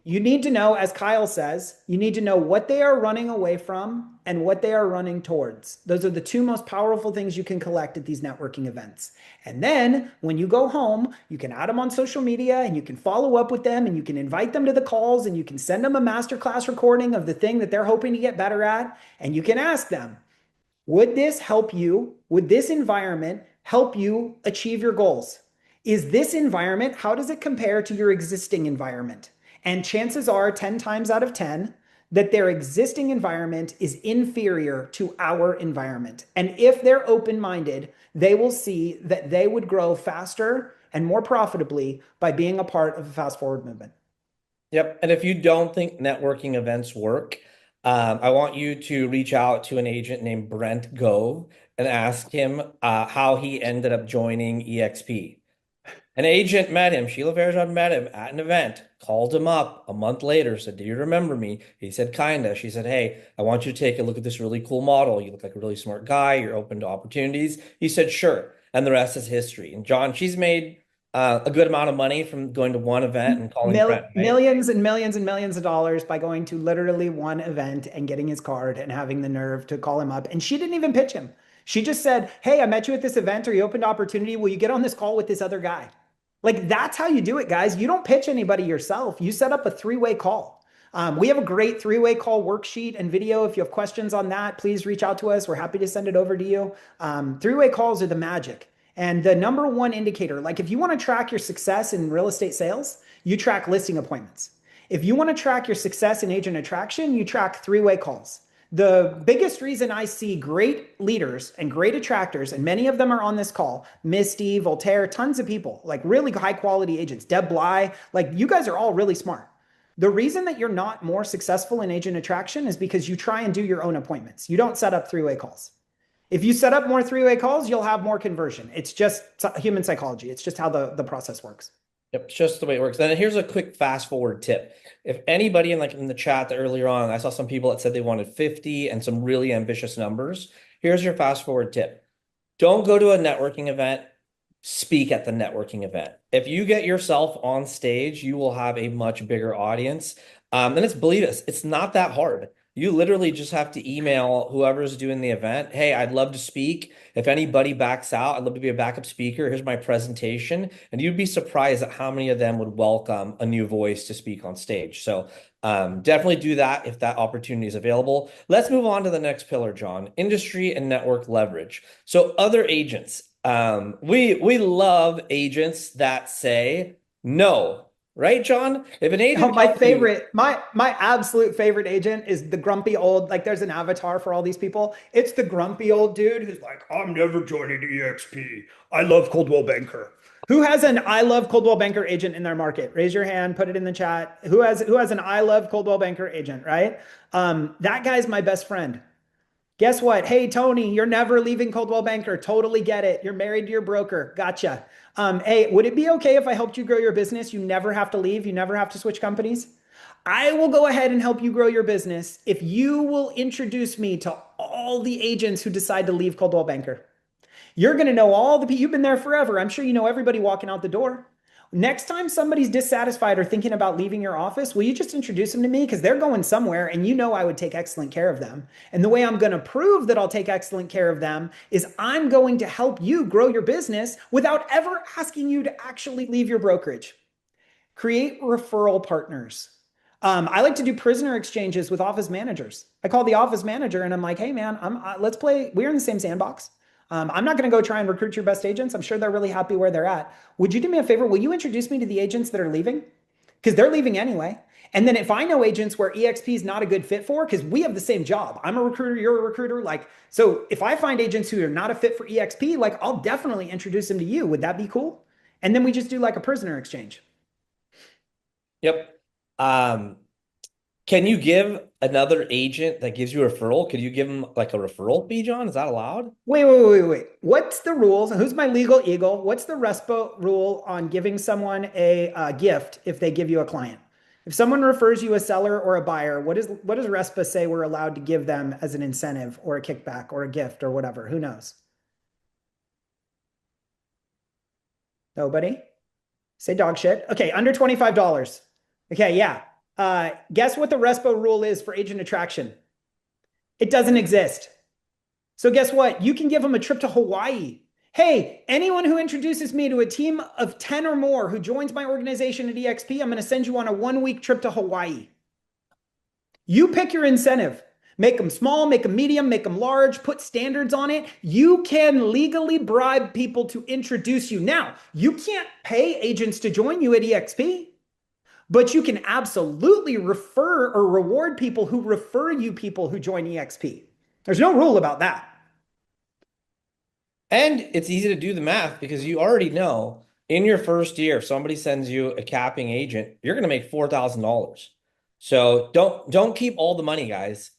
You need to know, as Kyle says, you need to know what they are running away from and what they are running towards. Those are the two most powerful things you can collect at these networking events. And then when you go home, you can add them on social media and you can follow up with them and you can invite them to the calls and you can send them a masterclass recording of the thing that they're hoping to get better at. And you can ask them, would this help you? Would this environment help you achieve your goals? Is this environment, how does it compare to your existing environment? And chances are 10 times out of 10 that their existing environment is inferior to our environment. And if they're open-minded, they will see that they would grow faster and more profitably by being a part of the fast forward movement. Yep. And if you don't think networking events work, I want you to reach out to an agent named Brent Gove and ask him how he ended up joining EXP. An agent met him. Sheila Fairjohn met him at an event, called him up a month later, said, do you remember me? He said, kinda. She said, hey, I want you to take a look at this really cool model. You look like a really smart guy. You're open to opportunities. He said, sure. And the rest is history. And John, she's made a good amount of money from going to one event and calling Brent, right? Millions and millions and millions of dollars by going to literally one event and getting his card and having the nerve to call him up. And she didn't even pitch him. She just said, hey, I met you at this event. Are you open to opportunity? Will you get on this call with this other guy? Like, that's how you do it, guys. You don't pitch anybody yourself. You set up a 3-way call. We have a great 3-way call worksheet and video. If you have questions on that, please reach out to us. We're happy to send it over to you. 3-way calls are the magic. And the number one indicator, like if you want to track your success in real estate sales, you track listing appointments. If you want to track your success in agent attraction, you track 3-way calls. The biggest reason I see great leaders and great attractors, and many of them are on this call, Misty, Voltaire, tons of people, like really high quality agents, Deb Bly, like you guys are all really smart. The reason that you're not more successful in agent attraction is because you try and do your own appointments. You don't set up 3-way calls. If you set up more 3-way calls, you'll have more conversion. It's just human psychology. It's just how the process works. Yep, it's just the way it works. Then here's a quick fast forward tip. If anybody in the chat earlier on, I saw some people that said they wanted 50 and some really ambitious numbers. Here's your fast forward tip. Don't go to a networking event, speak at the networking event. If you get yourself on stage, you will have a much bigger audience. And believe us, it's not that hard. You literally just have to email whoever's doing the event. Hey, I'd love to speak. If anybody backs out, I'd love to be a backup speaker. Here's my presentation. And you'd be surprised at how many of them would welcome a new voice to speak on stage. So definitely do that if that opportunity is available. Let's move on to the next pillar, John, industry and network leverage. So other agents, we love agents that say, No. Right, John? If an Oh, agent my tells you, favorite, my absolute favorite agent is the grumpy old, like there's an avatar for all these people. It's the grumpy old dude who's like, I'm never joining EXP. I love Coldwell Banker. Who has an I love Coldwell Banker agent in their market? Raise your hand, put it in the chat. Who has an I love Coldwell Banker agent, right? That guy's my best friend. Guess what? Hey, Tony, you're never leaving Coldwell Banker. Totally get it. You're married to your broker. Gotcha. Hey, would it be okay if I helped you grow your business? You never have to leave. You never have to switch companies. I will go ahead and help you grow your business if you will introduce me to all the agents who decide to leave Coldwell Banker. You're going to know all the people. You've been there forever. I'm sure you know everybody walking out the door. Next time somebody's dissatisfied or thinking about leaving your office, will you just introduce them to me? Because they're going somewhere and you know I would take excellent care of them. And the way I'm going to prove that I'll take excellent care of them is I'm going to help you grow your business without ever asking you to actually leave your brokerage. Create referral partners. I like to do prisoner exchanges with office managers. I call the office manager and I'm like, hey man, let's play. We're in the same sandbox. I'm not going to go try and recruit your best agents. I'm sure they're really happy where they're at. Would you do me a favor? Will you introduce me to the agents that are leaving? Because they're leaving anyway. And then if I know agents where EXP is not a good fit for, because we have the same job, I'm a recruiter, you're a recruiter. Like, so if I find agents who are not a fit for EXP, like I'll definitely introduce them to you. Would that be cool? And then we just do like a prisoner exchange. yep. Um, can you give another agent that gives you a referral? Could you give them like a referral fee, John? Is that allowed? Wait. What's the rules? Who's my legal eagle? What's the RESPA rule on giving someone a gift if they give you a client? If someone refers you a seller or a buyer, what does RESPA say we're allowed to give them as an incentive or a kickback or a gift or whatever? Who knows? Nobody? Say dog shit. Okay, under $25. Okay, yeah. Guess what the RESPA rule is for agent attraction? It doesn't exist. So guess what? You can give them a trip to Hawaii. Hey, anyone who introduces me to a team of 10 or more who joins my organization at EXP, I'm going to send you on a 1 week trip to Hawaii. You pick your incentive. Make them small, make them medium, make them large, put standards on it. You can legally bribe people to introduce you. Now, you can't pay agents to join you at EXP, but you can absolutely refer or reward people who refer you people who join EXP. There's no rule about that. And it's easy to do the math because you already know in your first year, if somebody sends you a capping agent, you're going to make $4,000. So don't keep all the money, guys.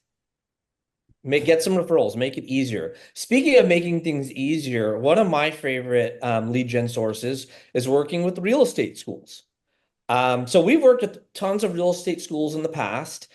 Get some referrals, make it easier. Speaking of making things easier, one of my favorite lead gen sources is working with real estate schools. So we've worked with tons of real estate schools in the past.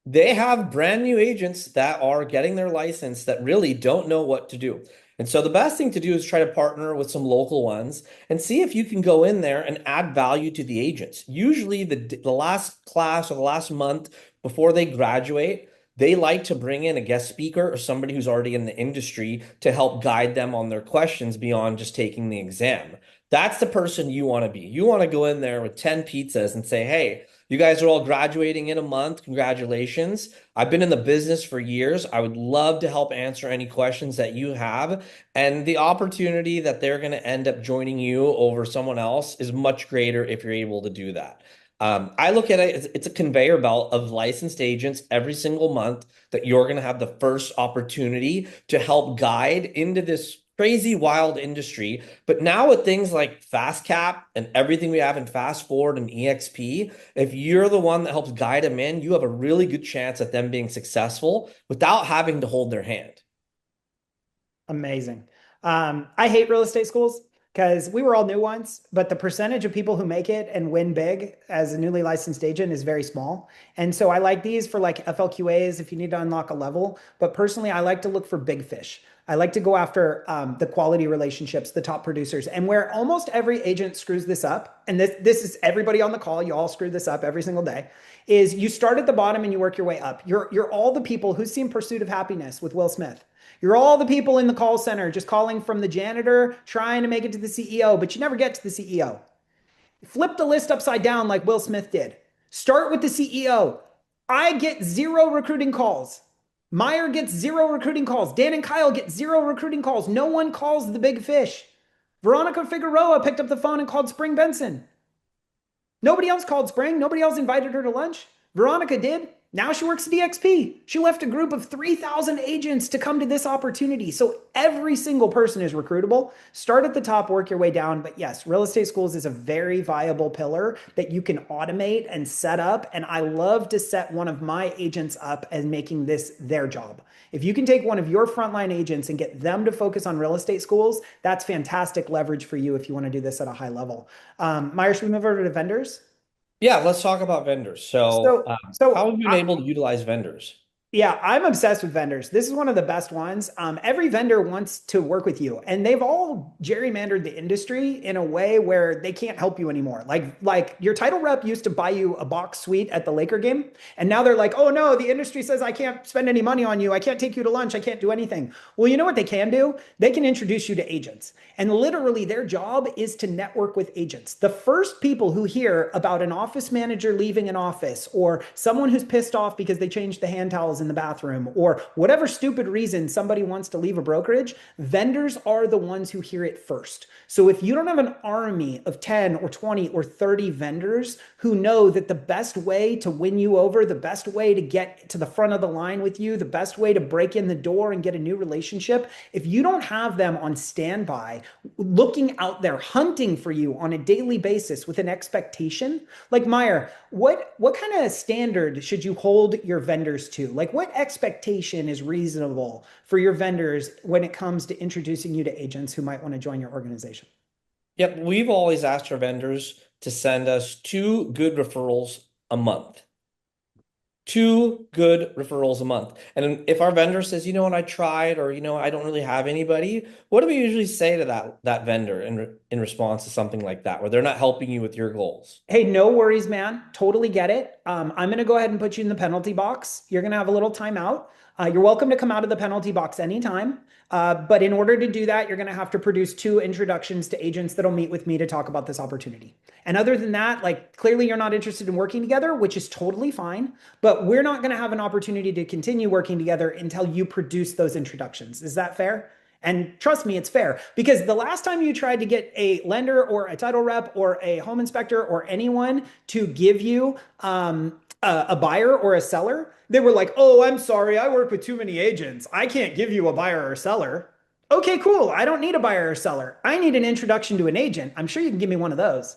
They have brand new agents that are getting their license that really don't know what to do. And so the best thing to do is try to partner with some local ones and see if you can go in there and add value to the agents. Usually the last class or the last month before they graduate, they like to bring in a guest speaker or somebody who's already in the industry to help guide them on their questions beyond just taking the exam. That's the person you want to be. You want to go in there with 10 pizzas and say, hey, you guys are all graduating in a month. Congratulations. I've been in the business for years. I would love to help answer any questions that you have. And the opportunity that they're going to end up joining you over someone else is much greater if you're able to do that. I look at it as it's a conveyor belt of licensed agents every single month that you're going to have the first opportunity to help guide into this crazy wild industry. But now with things like Fast Cap and everything we have in Fast Forward and EXP, if you're the one that helps guide them in, you have a really good chance at them being successful without having to hold their hand. Amazing. I hate real estate schools because we were all new once, but the percentage of people who make it and win big as a newly licensed agent is very small. And so I like these for like FLQAs if you need to unlock a level. But personally, I like to look for big fish. I like to go after the quality relationships, the top producers, and where almost every agent screws this up, and this is everybody on the call, you all screw this up every single day, is you start at the bottom and you work your way up. You're all the people who've seen Pursuit of Happiness with Will Smith. You're all the people in the call center just calling from the janitor, trying to make it to the CEO, but you never get to the CEO. Flip the list upside down like Will Smith did. Start with the CEO. I get zero recruiting calls. Meyer gets zero recruiting calls. Dan and Kyle get zero recruiting calls. No one calls the big fish. Veronica Figueroa picked up the phone and called Spring Benson. Nobody else called Spring. Nobody else invited her to lunch. Veronica did. Now she works at DXP. She left a group of 3,000 agents to come to this opportunity. So every single person is recruitable. Start at the top, work your way down. But yes, real estate schools is a very viable pillar that you can automate and set up. And I love to set one of my agents up as making this their job. If you can take one of your frontline agents and get them to focus on real estate schools, that's fantastic leverage for you if you want to do this at a high level. Meyer, should we move over to vendors? Yeah, let's talk about vendors. So, So, so how have you been able to utilize vendors? yeah, I'm obsessed with vendors. This is one of the best ones. Every vendor wants to work with you, and they've all gerrymandered the industry in a way where they can't help you anymore. Like your title rep used to buy you a box suite at the Laker game, and now they're like, "Oh no, the industry says I can't spend any money on you. I can't take you to lunch. I can't do anything." Well, you know what they can do? They can introduce you to agents, and literally their job is to network with agents. The first people who hear about an office manager leaving an office or someone who's pissed off because they changed the hand towels in the bathroom or whatever stupid reason somebody wants to leave a brokerage, vendors are the ones who hear it first. So if you don't have an army of 10 or 20 or 30 vendors who know that the best way to win you over, the best way to get to the front of the line with you, the best way to break in the door and get a new relationship, if you don't have them on standby, looking out there, hunting for you on a daily basis with an expectation, like Meyer, what kind of standard should you hold your vendors to? Like what expectation is reasonable for your vendors when it comes to introducing you to agents who might want to join your organization? Yep, we've always asked our vendors to send us 2 good referrals a month. 2 good referrals a month. And if our vendor says, you know what, I tried, or I don't really have anybody, what do we usually say to that vendor in response to something like that, where they're not helping you with your goals? Hey, no worries, man. Totally get it. I'm going to go ahead and put you in the penalty box. You're going to have a little timeout. You're welcome to come out of the penalty box anytime. But in order to do that, you're going to have to produce 2 introductions to agents that'll meet with me to talk about this opportunity. And other than that, like clearly you're not interested in working together, which is totally fine. But we're not going to have an opportunity to continue working together until you produce those introductions. Is that fair? And trust me, it's fair because the last time you tried to get a lender or a title rep or a home inspector or anyone to give you a buyer or a seller, they were like, "Oh, I'm sorry, I work with too many agents. I can't give you a buyer or seller." Okay, cool. I don't need a buyer or seller. I need an introduction to an agent. I'm sure you can give me one of those.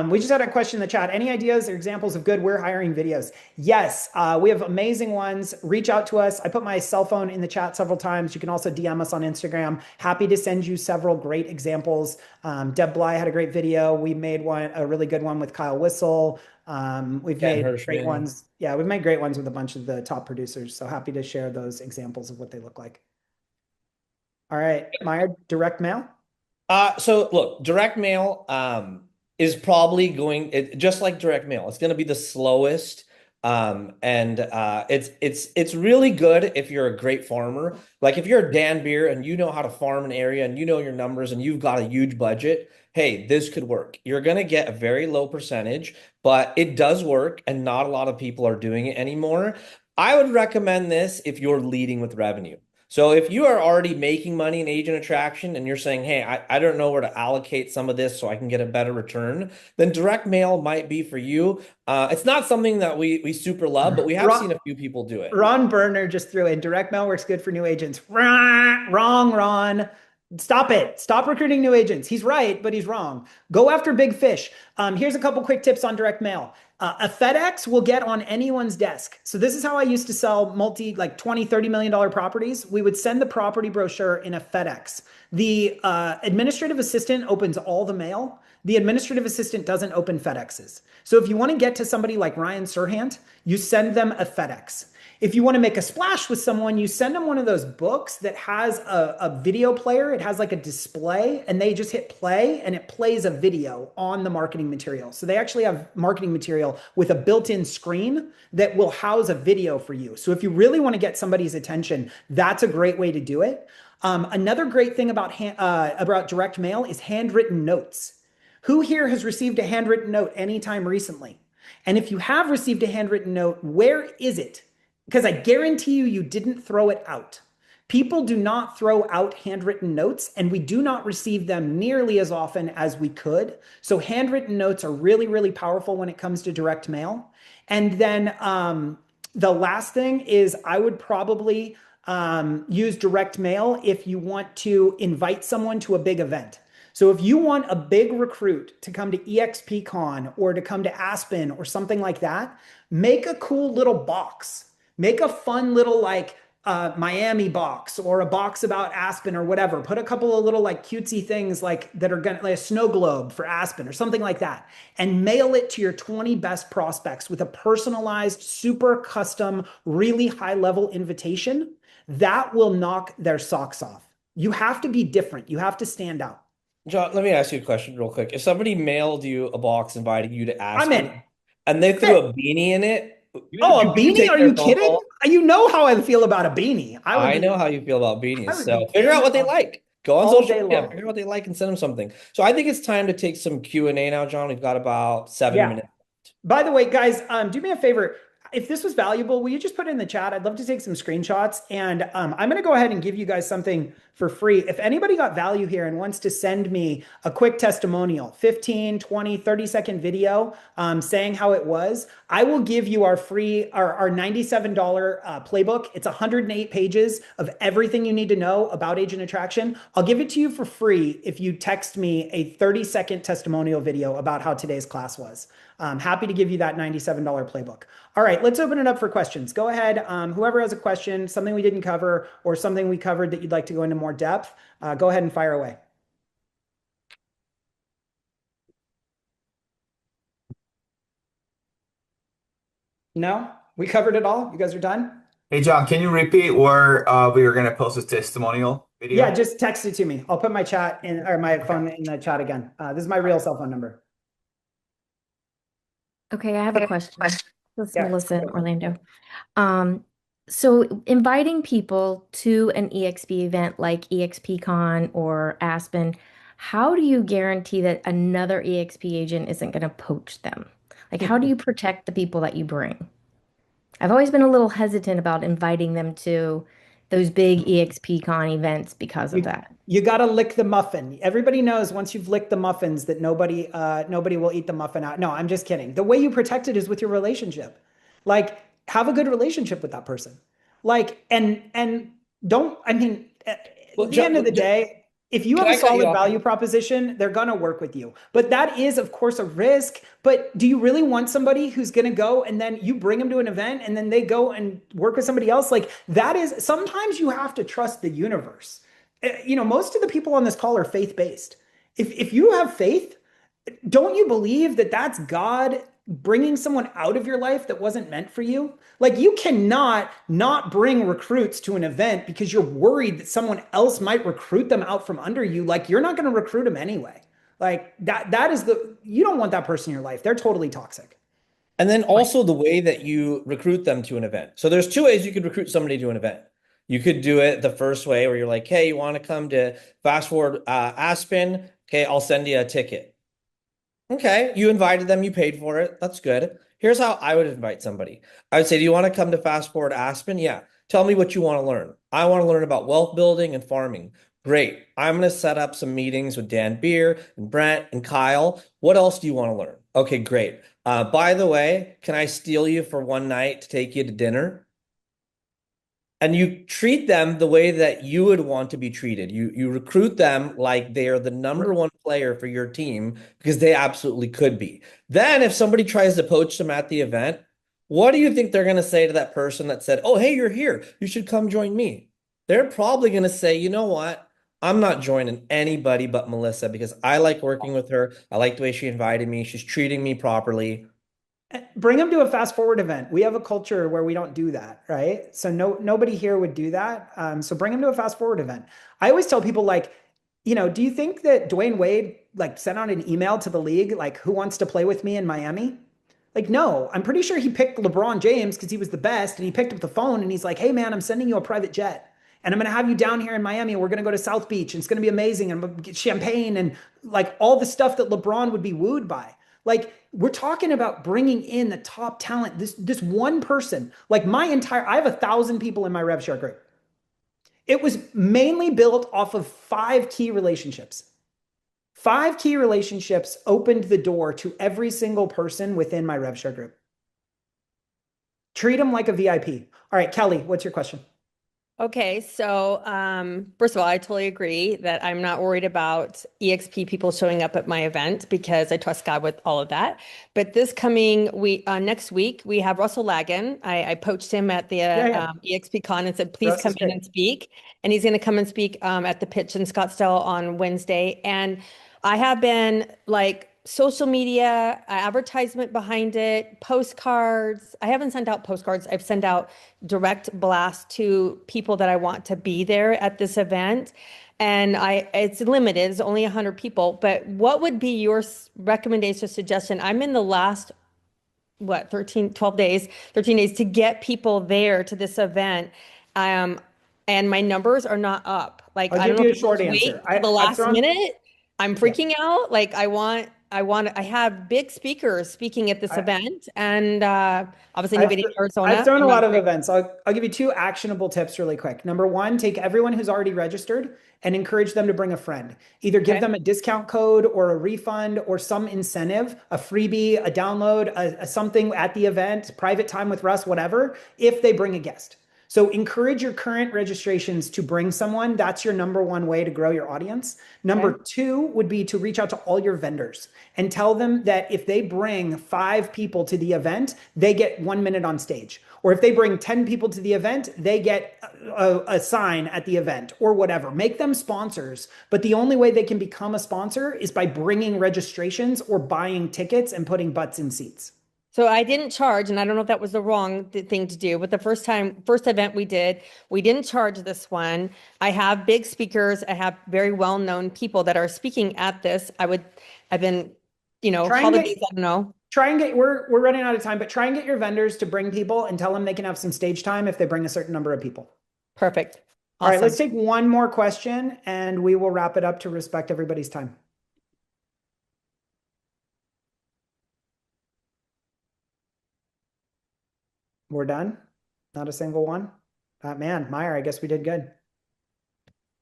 We just had a question in the chat. Any ideas or examples of good we're hiring videos? Yes, we have amazing ones. Reach out to us. I put my cell phone in the chat several times. You can also DM us on Instagram. Happy to send you several great examples. Deb Bly had a great video. We made a really good one with Kyle Whistle. We've Ken made great Hirschman. ones. Yeah, we've made great ones with a bunch of the top producers. So happy to share those examples of what they look like. All right, Maya, direct mail. So look, direct mail is probably just like direct mail. It's going to be the slowest. And it's really good if you're a great farmer. Like if you're a Dan Beer and you know how to farm an area and you know your numbers and you've got a huge budget, hey, this could work. You're going to get a very low percentage, but it does work and not a lot of people are doing it anymore. I would recommend this if you're leading with revenue. So if you are already making money in agent attraction and you're saying, hey, I don't know where to allocate some of this so I can get a better return, then direct mail might be for you. It's not something that we super love, but we have seen a few people do it. Ron Berner just threw in direct mail works good for new agents. Wrong, Ron. Stop it. Stop recruiting new agents. He's right, but he's wrong. Go after big fish. Here's a couple quick tips on direct mail. A FedEx will get on anyone's desk. So this is how I used to sell like 20, $30 million properties. We would send the property brochure in a FedEx. The administrative assistant opens all the mail. The administrative assistant doesn't open FedExes. So if you want to get to somebody like Ryan Serhant, you send them a FedEx. If you want to make a splash with someone, you send them one of those books that has a video player. It has like a display and they just hit play and it plays a video on the marketing material. So they actually have marketing material with a built-in screen that will house a video for you. So if you really want to get somebody's attention, that's a great way to do it. Another great thing about direct mail is handwritten notes. Who here has received a handwritten note anytime recently? And if you have received a handwritten note, where is it? Because I guarantee you didn't throw it out. People do not throw out handwritten notes, and we do not receive them nearly as often as we could. So handwritten notes are really, really powerful when it comes to direct mail. And then the last thing is I would probably use direct mail if you want to invite someone to a big event. So if you want a big recruit to come to EXPCon or to come to Aspen or something like that, make a cool little box. Make a fun little like Miami box or a box about Aspen or whatever. Put a couple of little like cutesy things like that are gonna like a snow globe for Aspen or something like that, and mail it to your 20 best prospects with a personalized, super custom, really high level invitation. That will knock their socks off. You have to be different. You have to stand out. John, let me ask you a question real quick. If somebody mailed you a box inviting you to I'm in. Aspen and they threw a beanie in it, Oh, a would you beanie? take Are their you phone kidding? call? You know how I feel about a beanie. I know how you feel about beanies. I would be So figure out king what they of like. Go on all social day media, long. figure out what they like and send them something. So I think it's time to take some Q&A now, John. We've got about 7 minutes. Yeah. By the way, guys, do me a favor. If this was valuable, will you just put it in the chat? I'd love to take some screenshots. And I'm going to go ahead and give you guys something for free. If anybody got value here and wants to send me a quick testimonial, 15, 20, 30-second video saying how it was, I will give you our free, our $97 playbook. It's 108 pages of everything you need to know about agent attraction. I'll give it to you for free if you text me a 30-second testimonial video about how today's class was. I'm happy to give you that $97 playbook. All right, let's open it up for questions. Go ahead. Whoever has a question, something we didn't cover, or something we covered that you'd like to go into more depth, go ahead and fire away. No? We covered it all? You guys are done? Hey John, can you repeat where we were going to post this testimonial Yeah, video? just text it to me. I'll put my chat in, or my phone in the chat again. This is my real cell phone number. Okay, I have a question. This is Yeah. Melissa in Orlando. Um, so inviting people to an EXP event like EXPCon or Aspen, how do you guarantee that another EXP agent isn't going to poach them? Like, how do you protect the people that you bring? I've always been a little hesitant about inviting them to those big EXPCon events because of that. You got to lick the muffin. Everybody knows once you've licked the muffins that nobody will eat the muffin out. No, I'm just kidding. The way you protect it is with your relationship. Like have a good relationship with that person. Like and don't I mean at Well, the end of the John, day, if you can have a I cut you solid off? value proposition, they're going to work with you. But that is of course a risk, but do you really want somebody who's going to go and then you bring them to an event and then they go and work with somebody else? Like that is sometimes you have to trust the universe. Most of the people on this call are faith-based. If you have faith, don't you believe that that's God bringing someone out of your life that wasn't meant for you? Like you cannot not bring recruits to an event because you're worried that someone else might recruit them out from under you. Like you're not going to recruit them anyway. Like that is you don't want that person in your life. They're totally toxic. And then also the way that you recruit them to an event. So there's two ways you could recruit somebody to an event. You could do it the first way where you're like, hey, you want to come to Fast Forward Aspen? Okay, I'll send you a ticket. Okay, you invited them, you paid for it. That's good. Here's how I would invite somebody. I would say, do you want to come to Fast Forward Aspen? Yeah. Tell me what you want to learn. I want to learn about wealth building and farming. Great. I'm going to set up some meetings with Dan Beer and Brent and Kyle. What else do you want to learn? Okay, great. By the way, can I steal you for one night to take you to dinner? And you treat them the way that you would want to be treated. You recruit them like they are the number one player for your team because they absolutely could be. Then if somebody tries to poach them at the event, what do you think they're going to say to that person that said, "Oh, hey, you're here. You should come join me." They're probably going to say, "You know what? I'm not joining anybody but Melissa because I like working with her. I like the way she invited me. She's treating me properly." Bring them to a fast forward event. We have a culture where we don't do that, right? So nobody here would do that. So bring them to a fast forward event. I always tell people like, do you think that Dwayne Wade like sent out an email to the league like who wants to play with me in Miami? Like, no, I'm pretty sure he picked LeBron James because he was the best, and he picked up the phone and he's like, "Hey man, I'm sending you a private jet. And I'm going to have you down here in Miami. And we're going to go to South Beach. And it's going to be amazing. And I'm going to get champagne and like all the stuff that LeBron would be wooed by." Like we're talking about bringing in the top talent. This one person, like I have 1,000 people in my RevShare group. It was mainly built off of 5 key relationships. 5 key relationships opened the door to every single person within my RevShare group. Treat them like a VIP. All right, Kelly, what's your question? Okay, so first of all, I totally agree that I'm not worried about EXP people showing up at my event because I trust God with all of that. But this coming week, next week, we have Russell Lagan. I poached him at the Yeah. EXP Con and said, please Russ come is in great. and speak. And he's going to come and speak at the pitch in Scottsdale on Wednesday. And I have been like social media, advertisement behind it, postcards. I haven't sent out postcards. I've sent out direct blast to people that I want to be there at this event. And it's limited, it's only 100 people. But what would be your recommendation, suggestion? I'm in the last, 12 days, 13 days to get people there to this event. Um, and my numbers are not up. Like, I'll I don't give know you a if you short just answer. wait till the I've last thrown, minute. I'm yeah. freaking out. Like, I have big speakers speaking at this event, and obviously I've, anybody in I've Arizona. thrown a I'm lot of not. events. I'll give you 2 actionable tips really quick. Number 1, take everyone who's already registered and encourage them to bring a friend. Either give Okay. them a discount code or a refund or some incentive, a freebie, a download, a something at the event, private time with Russ, whatever, if they bring a guest. So encourage your current registrations to bring someone. That's your number 1 way to grow your audience. Number 2 would be to reach out to all your vendors and tell them that if they bring 5 people to the event, they get 1 minute on stage. Or if they bring 10 people to the event, they get a sign at the event or whatever. Make them sponsors. But the only way they can become a sponsor is by bringing registrations or buying tickets and putting butts in seats. So I didn't charge, and I don't know if that was the wrong thing to do, but the first event we didn't charge this one. I have big speakers. I have very well-known people that are speaking at this. I've been, Try and holidays, get I don't know. we're running out of time, but try and get your vendors to bring people and tell them they can have some stage time if they bring a certain number of people. Perfect. All right, Awesome. let's take one more question and we will wrap it up to respect everybody's time. We're done? Not a single one? Man, Meyer, I guess we did good.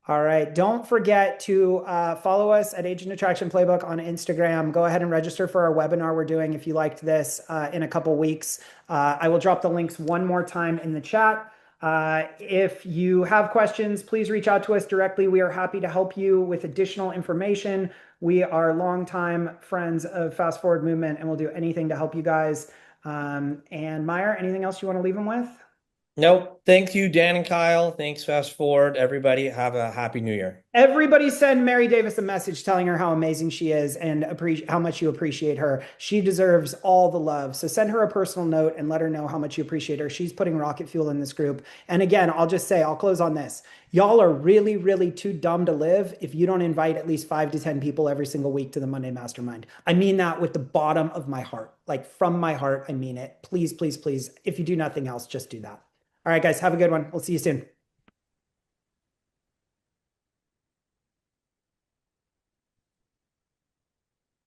All right. Don't forget to follow us at Agent Attraction Playbook on Instagram. Go ahead and register for our webinar we're doing if you liked this in a couple weeks. I will drop the links one more time in the chat. If you have questions, please reach out to us directly. We are happy to help you with additional information. We are longtime friends of Fast Forward Movement and we'll do anything to help you guys. And Meyer, anything else you want to leave them with? Nope. Thank you, Dan and Kyle. Thanks, Fast Forward. Everybody, have a happy new year. Everybody send Mary Davis a message telling her how amazing she is and how much you appreciate her. She deserves all the love. So send her a personal note and let her know how much you appreciate her. She's putting rocket fuel in this group. And again, I'll close on this. Y'all are really, really too dumb to live if you don't invite at least 5 to 10 people every single week to the Monday Mastermind. I mean that with the bottom of my heart. Like from my heart, I mean it. Please, please, please. If you do nothing else, just do that. All right, guys, have a good one. We'll see you soon.